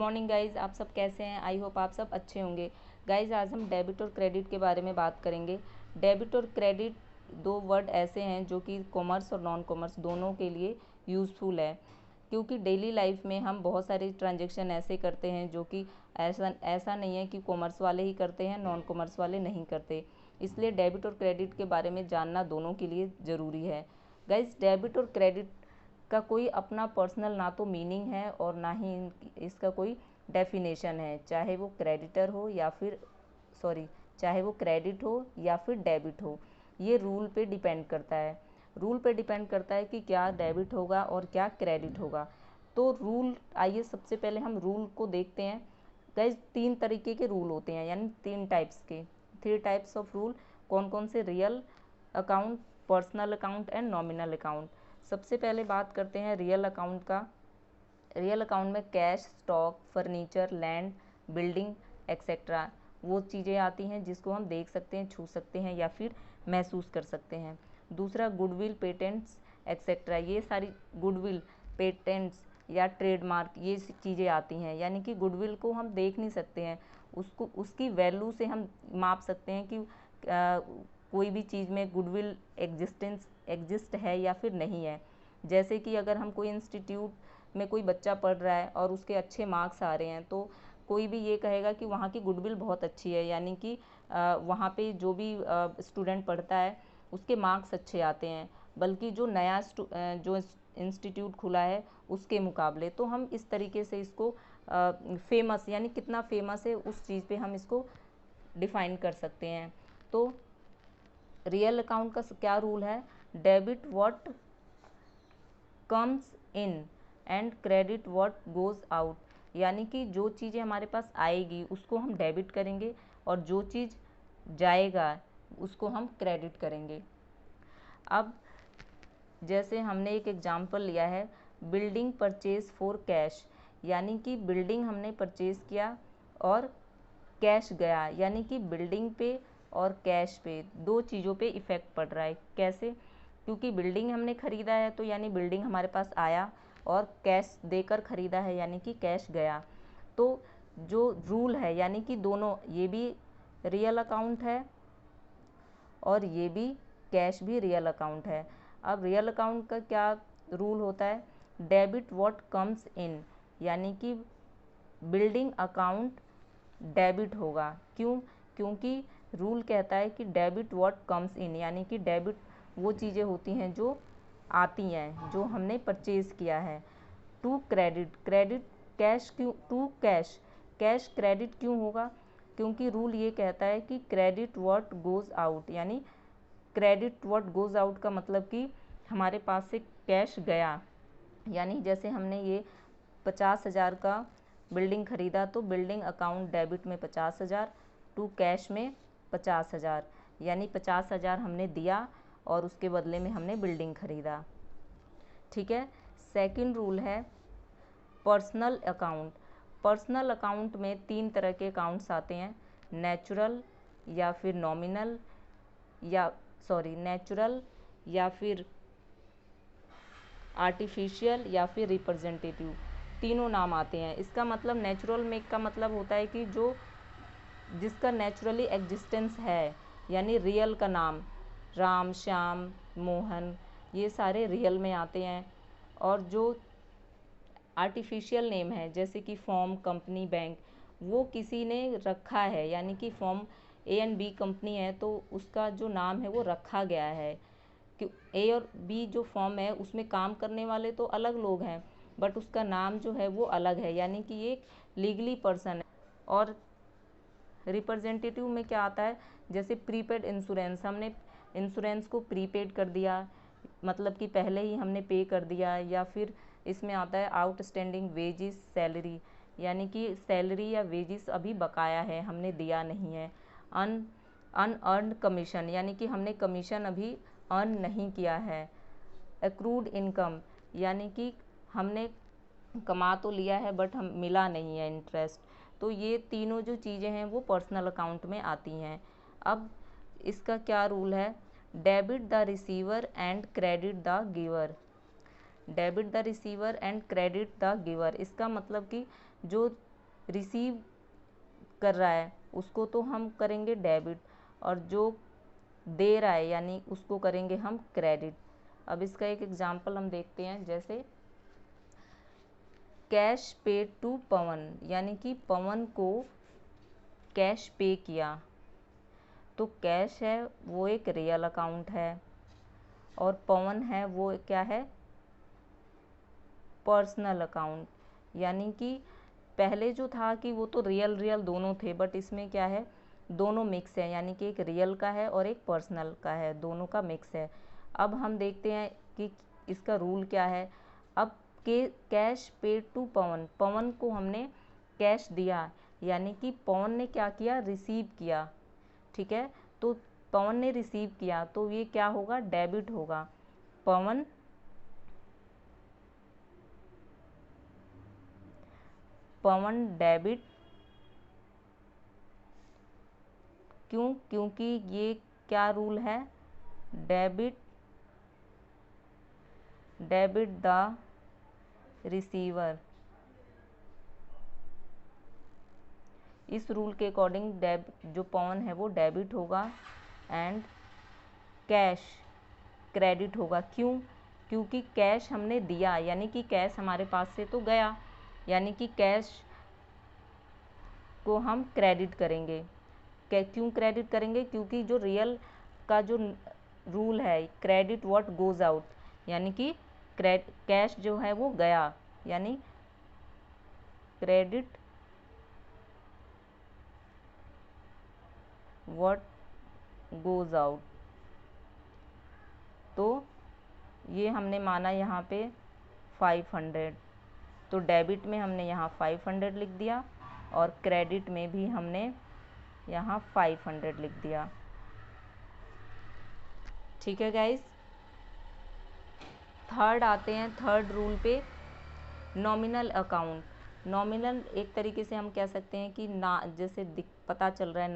Morning guys, आप सब कैसे हैं? आई होप आप सब अच्छे होंगे। गाइज़, आज हम डेबिट और क्रेडिट के बारे में बात करेंगे। डेबिट और क्रेडिट दो वर्ड ऐसे हैं जो कि कॉमर्स और नॉन कॉमर्स दोनों के लिए यूज़फुल है, क्योंकि डेली लाइफ में हम बहुत सारे ट्रांजेक्शन ऐसे करते हैं जो कि ऐसा नहीं है कि कॉमर्स वाले ही करते हैं, नॉन कॉमर्स वाले नहीं करते। इसलिए डेबिट और क्रेडिट के बारे में जानना दोनों के लिए ज़रूरी है। गाइज़, डेबिट और क्रेडिट का कोई अपना पर्सनल ना तो मीनिंग है और ना ही इसका कोई डेफिनेशन है, चाहे वो क्रेडिटर हो या फिर चाहे वो क्रेडिट हो या फिर डेबिट हो। ये रूल पे डिपेंड करता है। रूल पे डिपेंड करता है कि क्या डेबिट होगा और क्या क्रेडिट होगा। तो रूल, आइए सबसे पहले हम रूल को देखते हैं। गाइस, 3 तरीके के रूल होते हैं, यानी 3 टाइप्स के, 3 टाइप्स ऑफ रूल। कौन कौन से? Real account, personal account and nominal account. सबसे पहले बात करते हैं रियल अकाउंट का। रियल अकाउंट में cash, stock, furniture, land, building etcetera वो चीज़ें आती हैं जिसको हम देख सकते हैं, छू सकते हैं या फिर महसूस कर सकते हैं। दूसरा गुडविल, पेटेंट्स एक्सेट्रा, ये सारी गुडविल, पेटेंट्स या ट्रेडमार्क ये चीज़ें आती हैं, यानी कि गुडविल को हम देख नहीं सकते हैं, उसको उसकी वैल्यू से हम माप सकते हैं कि कोई भी चीज़ में गुडविल एग्जिस्ट है या फिर नहीं है। जैसे कि अगर हम कोई इंस्टीट्यूट में कोई बच्चा पढ़ रहा है और उसके अच्छे मार्क्स आ रहे हैं, तो कोई भी ये कहेगा कि वहाँ की गुडविल बहुत अच्छी है, यानी कि वहाँ पे जो भी स्टूडेंट पढ़ता है उसके मार्क्स अच्छे आते हैं, बल्कि जो नया जो इंस्टीट्यूट खुला है उसके मुकाबले। तो हम इस तरीके से इसको फेमस, यानी कितना फेमस है उस चीज़ पे हम इसको डिफाइन कर सकते हैं। तो रियल अकाउंट का क्या रूल है? Debit what comes in and credit what goes out, यानी कि जो चीज़ें हमारे पास आएगी उसको हम डेबिट करेंगे और जो चीज़ जाएगा उसको हम क्रेडिट करेंगे। अब जैसे हमने एक एग्जांपल लिया है, बिल्डिंग परचेज फॉर कैश, यानी कि बिल्डिंग हमने परचेज किया और कैश गया, यानी कि बिल्डिंग पे और कैश पे दो चीज़ों पे इफ़ेक्ट पड़ रहा है। कैसे? क्योंकि बिल्डिंग हमने ख़रीदा है तो यानी बिल्डिंग हमारे पास आया, और कैश देकर ख़रीदा है यानी कि कैश गया। तो जो रूल है, यानी कि दोनों, ये भी रियल अकाउंट है और ये भी कैश भी रियल अकाउंट है। अब रियल अकाउंट का क्या रूल होता है? डेबिट व्हाट कम्स इन, यानी कि बिल्डिंग अकाउंट डेबिट होगा। क्यों? क्योंकि रूल कहता है कि डेबिट व्हाट कम्स इन, यानी कि डेबिट वो चीज़ें होती हैं जो आती हैं, जो हमने परचेज़ किया है। टू क्रेडिट, क्रेडिट कैश क्यों? टू कैश, कैश क्रेडिट क्यों होगा? क्योंकि रूल ये कहता है कि क्रेडिट व्हाट गोज़ आउट, यानी क्रेडिट व्हाट गोज़ आउट का मतलब कि हमारे पास से कैश गया, यानी जैसे हमने ये 50,000 का बिल्डिंग ख़रीदा तो बिल्डिंग अकाउंट डेबिट में 50,000, टू कैश में 50,000, यानी 50,000 हमने दिया और उसके बदले में हमने बिल्डिंग ख़रीदा। ठीक है। सेकंड रूल है पर्सनल अकाउंट। पर्सनल अकाउंट में 3 तरह के अकाउंट्स आते हैं, नेचुरल या फिर नॉमिनल नेचुरल या फिर आर्टिफिशियल या फिर रिप्रेजेंटेटिव, तीनों नाम आते हैं। इसका मतलब नेचुरल में का मतलब होता है कि जो जिसका नेचुरली एग्जिस्टेंस है, यानी रियल का नाम, राम, श्याम, मोहन, ये सारे रियल में आते हैं। और जो आर्टिफिशियल नेम है, जैसे कि फॉर्म, कंपनी, बैंक, वो किसी ने रखा है, यानी कि form A and B company है तो उसका जो नाम है वो रखा गया है कि ए और बी जो फॉर्म है उसमें काम करने वाले तो अलग लोग हैं, बट उसका नाम जो है वो अलग है, यानी कि ये लीगली पर्सन है। और रिप्रेजेंटेटिव में क्या आता है? जैसे प्रीपेड इंश्योरेंस, हमने इंश्योरेंस को प्रीपेड कर दिया, मतलब कि पहले ही हमने पे कर दिया। या फिर इसमें आता है आउटस्टैंडिंग वेजिस, सैलरी, यानी कि सैलरी या वेजिस अभी बकाया है, हमने दिया नहीं है। अनअर्न्ड कमीशन, यानी कि हमने कमीशन अभी अर्न नहीं किया है। एक्रूड इनकम, यानी कि हमने कमा तो लिया है बट हम मिला नहीं है इंटरेस्ट। तो ये तीनों जो चीज़ें हैं वो पर्सनल अकाउंट में आती हैं। अब इसका क्या रूल है? Debit the receiver and credit the giver. Debit the receiver and credit the giver, इसका मतलब कि जो रिसीव कर रहा है उसको तो हम करेंगे डेबिट, और जो दे रहा है यानी उसको करेंगे हम क्रेडिट। अब इसका एक एग्जांपल हम देखते हैं, जैसे कैश पे टू पवन, यानी कि पवन को कैश पे किया। तो कैश है वो एक रियल अकाउंट है, और पवन है वो क्या है, पर्सनल अकाउंट। यानी कि पहले जो था कि वो तो रियल रियल दोनों थे, बट इसमें क्या है, दोनों मिक्स है, यानी कि एक रियल का है और एक पर्सनल का है, दोनों का मिक्स है। अब हम देखते हैं कि इसका रूल क्या है। अब के कैश पे टू पवन, पवन को हमने कैश दिया, यानी कि पवन ने क्या किया, रिसीव किया। ठीक है, तो पवन ने रिसीव किया तो ये क्या होगा, डेबिट होगा। पवन डेबिट, क्यों, क्योंकि ये क्या रूल है, डेबिट द रिसीवर। इस रूल के अकॉर्डिंग जो पवन है वो डेबिट होगा एंड कैश क्रेडिट होगा। क्यों, क्योंकि कैश हमने दिया, यानी कि कैश हमारे पास से तो गया, यानी कि कैश को हम क्रेडिट करेंगे। क्यों क्रेडिट करेंगे, क्योंकि जो रियल का जो रूल है, क्रेडिट व्हाट गोज आउट, यानी कि कैश जो है वो गया, यानी क्रेडिट व्हाट गोज आउट। तो ये हमने माना यहाँ पे 500, तो डेबिट में हमने यहाँ 500 लिख दिया और क्रेडिट में भी हमने यहाँ 500 लिख दिया। ठीक है गाइस, थर्ड आते हैं, थर्ड रूल पे, नॉमिनल अकाउंट। नॉमिनल एक तरीके से हम कह सकते हैं कि ना, जैसे पता चल रहा है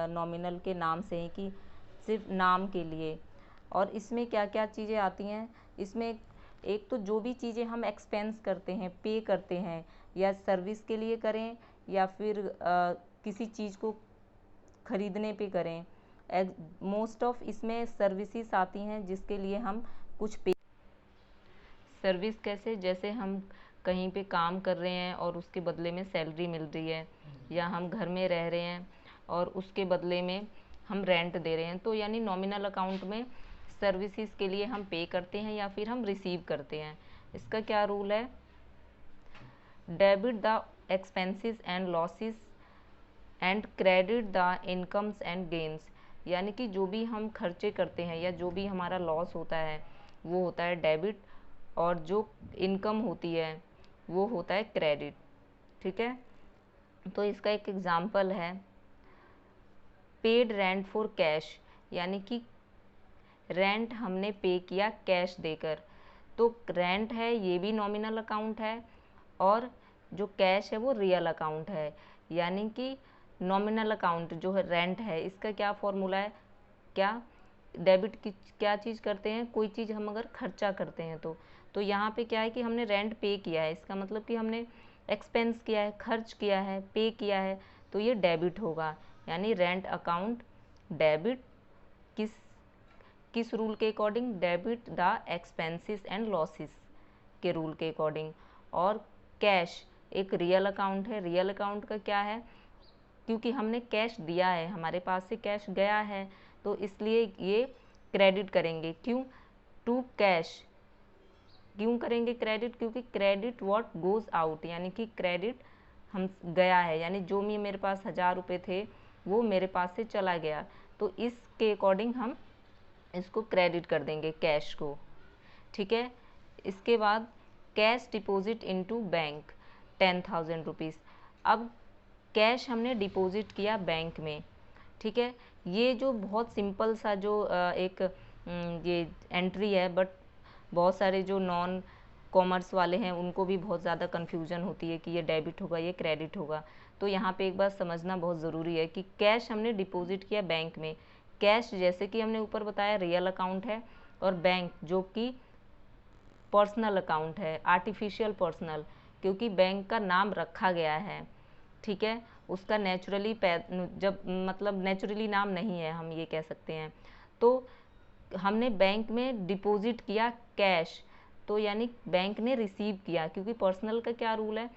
नॉमिनल के नाम से ही कि सिर्फ नाम के लिए। और इसमें क्या क्या चीज़ें आती हैं, इसमें एक तो जो भी चीज़ें हम एक्सपेंस करते हैं, पे करते हैं, या सर्विस के लिए करें या फिर किसी चीज़ को खरीदने पे करें, मोस्ट ऑफ इसमें सर्विसेज आती हैं जिसके लिए हम कुछ पे। सर्विस कैसे, जैसे हम कहीं पे काम कर रहे हैं और उसके बदले में सैलरी मिल रही है, या हम घर में रह रहे हैं और उसके बदले में हम रेंट दे रहे हैं, तो यानी नॉमिनल अकाउंट में सर्विसेज के लिए हम पे करते हैं या फिर हम रिसीव करते हैं। इसका क्या रूल है, debit the expenses and losses and credit the incomes and gains. यानी कि जो भी हम खर्चे करते हैं या जो भी हमारा लॉस होता है वो होता है डेबिट, और जो इनकम होती है वो होता है क्रेडिट। ठीक है, तो इसका एक एग्जांपल है, पेड रेंट फॉर कैश, यानी कि रेंट हमने पे किया कैश देकर। तो रेंट है ये भी नॉमिनल अकाउंट है, और जो कैश है वो रियल अकाउंट है। यानी कि नॉमिनल अकाउंट जो है रेंट है, इसका क्या फॉर्मूला है, क्या डेबिट की क्या चीज़ करते हैं, कोई चीज़ हम अगर खर्चा करते हैं तो यहाँ पे क्या है कि हमने रेंट पे किया है, इसका मतलब कि हमने एक्सपेंस किया है, खर्च किया है, पे किया है, तो ये डेबिट होगा। यानी रेंट अकाउंट डेबिट, किस किस रूल के according, debit the expenses and losses के रूल के अकॉर्डिंग। और कैश एक रियल अकाउंट है, रियल अकाउंट का क्या है, क्योंकि हमने कैश दिया है, हमारे पास से कैश गया है, तो इसलिए ये क्रेडिट करेंगे। क्यों, टू कैश क्यों करेंगे क्रेडिट, क्योंकि क्रेडिट व्हाट गोज आउट, यानी कि क्रेडिट हम गया है, यानी जो भी मेरे पास 1000 रुपये थे वो मेरे पास से चला गया, तो इसके अकॉर्डिंग हम इसको क्रेडिट कर देंगे कैश को। ठीक है, इसके बाद cash deposit into bank 10,000 rupees. अब कैश हमने डिपॉजिट किया बैंक में। ठीक है, ये जो बहुत सिंपल सा जो एक ये एंट्री है, बट बहुत सारे जो नॉन कॉमर्स वाले हैं उनको भी बहुत ज़्यादा कन्फ्यूजन होती है कि ये डेबिट होगा ये क्रेडिट होगा। तो यहाँ पे एक बात समझना बहुत ज़रूरी है कि कैश हमने डिपॉजिट किया बैंक में, कैश जैसे कि हमने ऊपर बताया रियल अकाउंट है, और बैंक जो कि पर्सनल अकाउंट है, आर्टिफिशियल पर्सनल, क्योंकि बैंक का नाम रखा गया है। ठीक है, उसका नेचुरली जब मतलब नेचुरली नाम नहीं है, हम ये कह सकते हैं। तो हमने बैंक में डिपॉजिट किया कैश, तो यानी बैंक ने रिसीव किया, क्योंकि पर्सनल का क्या रूल है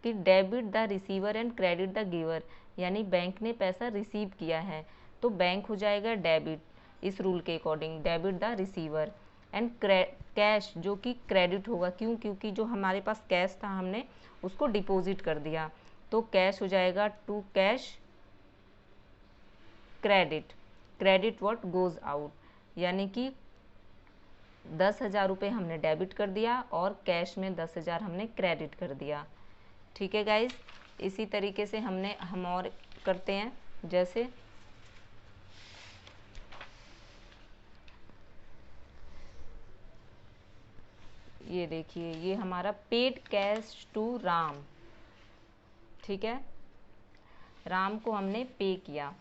कि debit the receiver and credit the giver, यानी बैंक ने पैसा रिसीव किया है तो बैंक हो जाएगा डेबिट, इस रूल के according debit the receiver and cash जो कि क्रेडिट होगा, क्यों, क्योंकि जो हमारे पास कैश था हमने उसको डिपॉजिट कर दिया, तो कैश हो जाएगा to cash credit, credit what goes out, यानी कि 10,000 रुपये हमने डेबिट कर दिया और कैश में 10,000 हमने क्रेडिट कर दिया। ठीक है गाइज, इसी तरीके से हम और करते हैं, जैसे ये देखिए, ये हमारा पेड कैश टू राम, ठीक है, राम को हमने पे किया।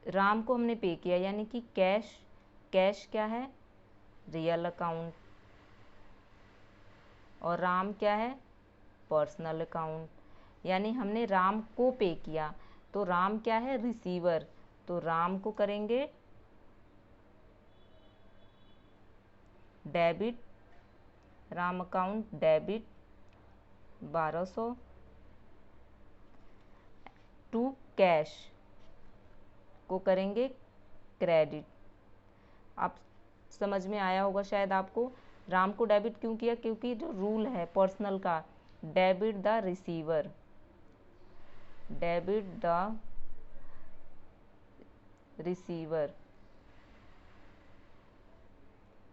राम को हमने पे किया यानी कि कैश, कैश क्या है, रियल अकाउंट, और राम क्या है, पर्सनल अकाउंट, यानी हमने राम को पे किया, तो राम क्या है, रिसीवर, तो राम को करेंगे debit, Ram account debit 1200 to cash को करेंगे क्रेडिट। आप समझ में आया होगा शायद आपको, राम को डेबिट क्यों किया, क्योंकि जो रूल है पर्सनल का, debit the receiver, debit the receiver,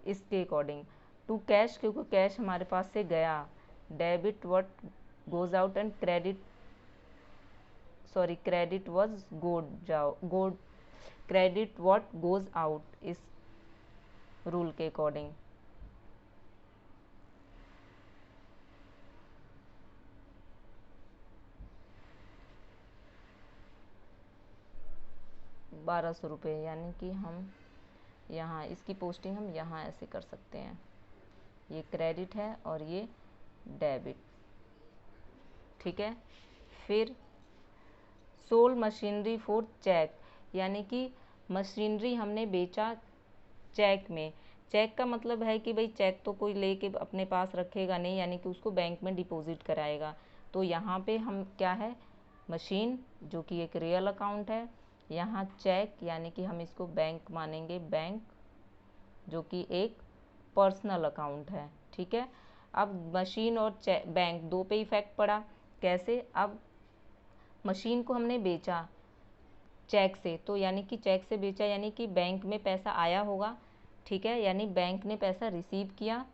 इसके अकॉर्डिंग टू कैश, क्योंकि कैश हमारे पास से गया, debit what goes out and credit, sorry credit was गोड, क्रेडिट व्हाट गोज आउट, इस रूल के अकॉर्डिंग। ₹1200, यानी कि हम यहाँ इसकी पोस्टिंग हम यहाँ ऐसे कर सकते हैं, ये क्रेडिट है और ये डेबिट, ठीक है। फिर सोल मशीनरी फॉर चेक, यानी कि मशीनरी हमने बेचा चेक में, चेक का मतलब है कि भाई चेक तो कोई लेके अपने पास रखेगा नहीं, यानी कि उसको बैंक में डिपॉजिट कराएगा, तो यहाँ पे हम क्या है, मशीन जो कि एक रियल अकाउंट है, यहाँ चेक यानी कि हम इसको बैंक मानेंगे, बैंक जो कि एक पर्सनल अकाउंट है, ठीक है। अब मशीन और बैंक दो पे इफेक्ट पड़ा, कैसे, अब मशीन को हमने बेचा चेक से, तो यानी कि चेक से बेचा यानी कि बैंक में पैसा आया होगा, ठीक है, यानी बैंक ने पैसा रिसीव किया,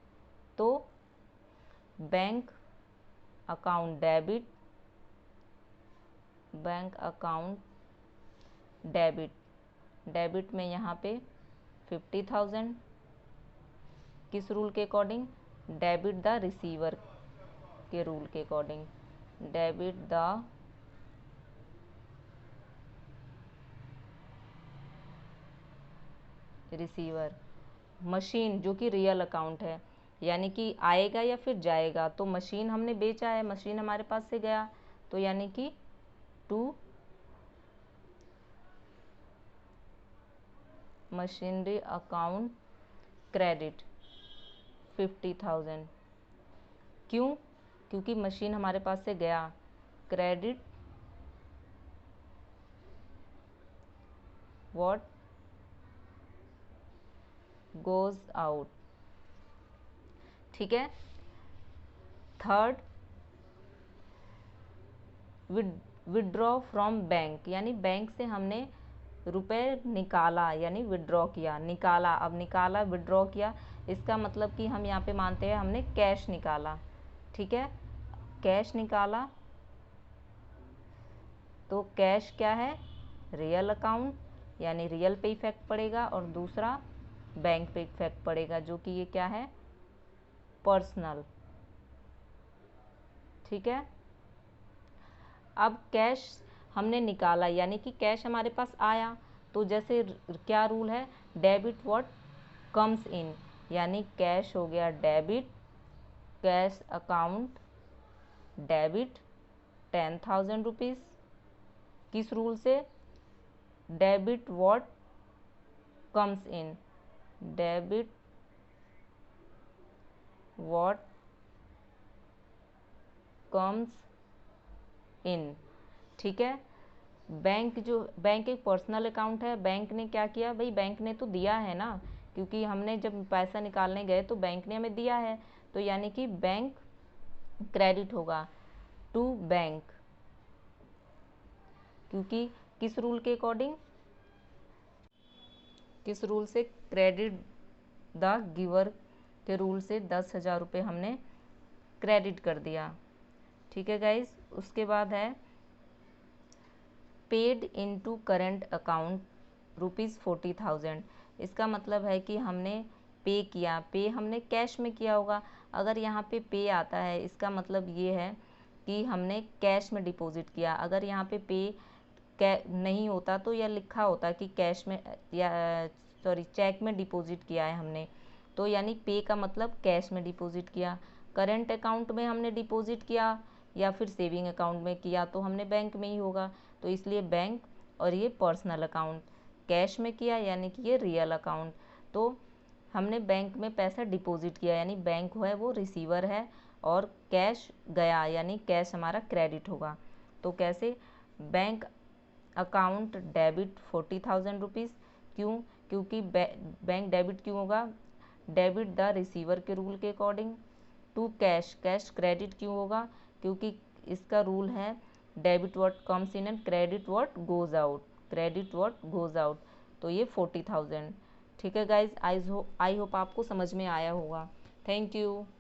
तो bank account debit, bank account debit, debit में यहाँ पे 50,000, किस रूल के अकॉर्डिंग, डेबिट द रिसीवर के रूल के according, debit the receiver, machine जो कि रियल अकाउंट है, यानी कि आएगा या फिर जाएगा, तो मशीन हमने बेचा है, मशीन हमारे पास से गया, तो यानी कि टू मशीनरी अकाउंट क्रेडिट 50,000, क्यों, क्योंकि मशीन हमारे पास से गया, क्रेडिट व्हाट गोज आउट, ठीक है। थर्ड, विड्रॉ फ्रॉम बैंक, यानी बैंक से हमने रुपए निकाला, यानी विड्रॉ किया, निकाला, अब निकाला विड्रॉ किया, इसका मतलब कि हम यहाँ पे मानते हैं हमने कैश निकाला, ठीक है, कैश निकाला, तो कैश क्या है, रियल अकाउंट, यानी रियल पे इफेक्ट पड़ेगा, और दूसरा बैंक पे इफेक्ट पड़ेगा, जो कि ये क्या है, पर्सनल, ठीक है। अब कैश हमने निकाला, यानी कि कैश हमारे पास आया, तो जैसे क्या रूल है, डेबिट व्हाट कम्स इन, यानी कैश हो गया debit, cash account debit 10,000 rupees. किस रूल से? Debit what comes in, debit what comes इन। ठीक है। बैंक एक पर्सनल अकाउंट है। बैंक ने क्या किया भाई, बैंक ने तो दिया है ना, क्योंकि हमने जब पैसा निकालने गए तो बैंक ने हमें दिया है, तो यानी कि बैंक क्रेडिट होगा टू बैंक, क्योंकि किस रूल के अकॉर्डिंग, किस रूल से? क्रेडिट द गिवर के रूल से 10,000 रुपये हमने क्रेडिट कर दिया। ठीक है गाइज। उसके बाद है पेड इनटू करंट अकाउंट ₹40,000। इसका मतलब है कि हमने पे किया, पे हमने कैश में किया होगा। अगर यहाँ पे आता है, इसका मतलब ये है कि हमने कैश में डिपॉजिट किया। अगर यहाँ पे नहीं होता तो यह लिखा होता कि कैश में या चेक में डिपॉजिट किया है हमने, तो यानी पे का मतलब कैश में डिपॉजिट किया। करंट अकाउंट में हमने डिपॉजिट किया या फिर सेविंग अकाउंट में किया तो हमने बैंक में ही होगा, तो इसलिए बैंक। और ये पर्सनल अकाउंट कैश में किया यानी कि ये रियल अकाउंट। तो हमने बैंक में पैसा डिपॉजिट किया यानी बैंक है वो रिसीवर है, और कैश गया यानी कैश हमारा क्रेडिट होगा। तो कैसे? Bank account debit 40,000 rupees. क्यों? क्योंकि बैंक डेबिट क्यों होगा? डेबिट द रिसीवर के रूल के according. To cash, cash credit क्यों होगा? क्योंकि इसका रूल है debit what comes in and credit what goes out, credit what goes out. तो ये 40,000। ठीक है गाइज, आई होप आपको समझ में आया होगा। Thank you.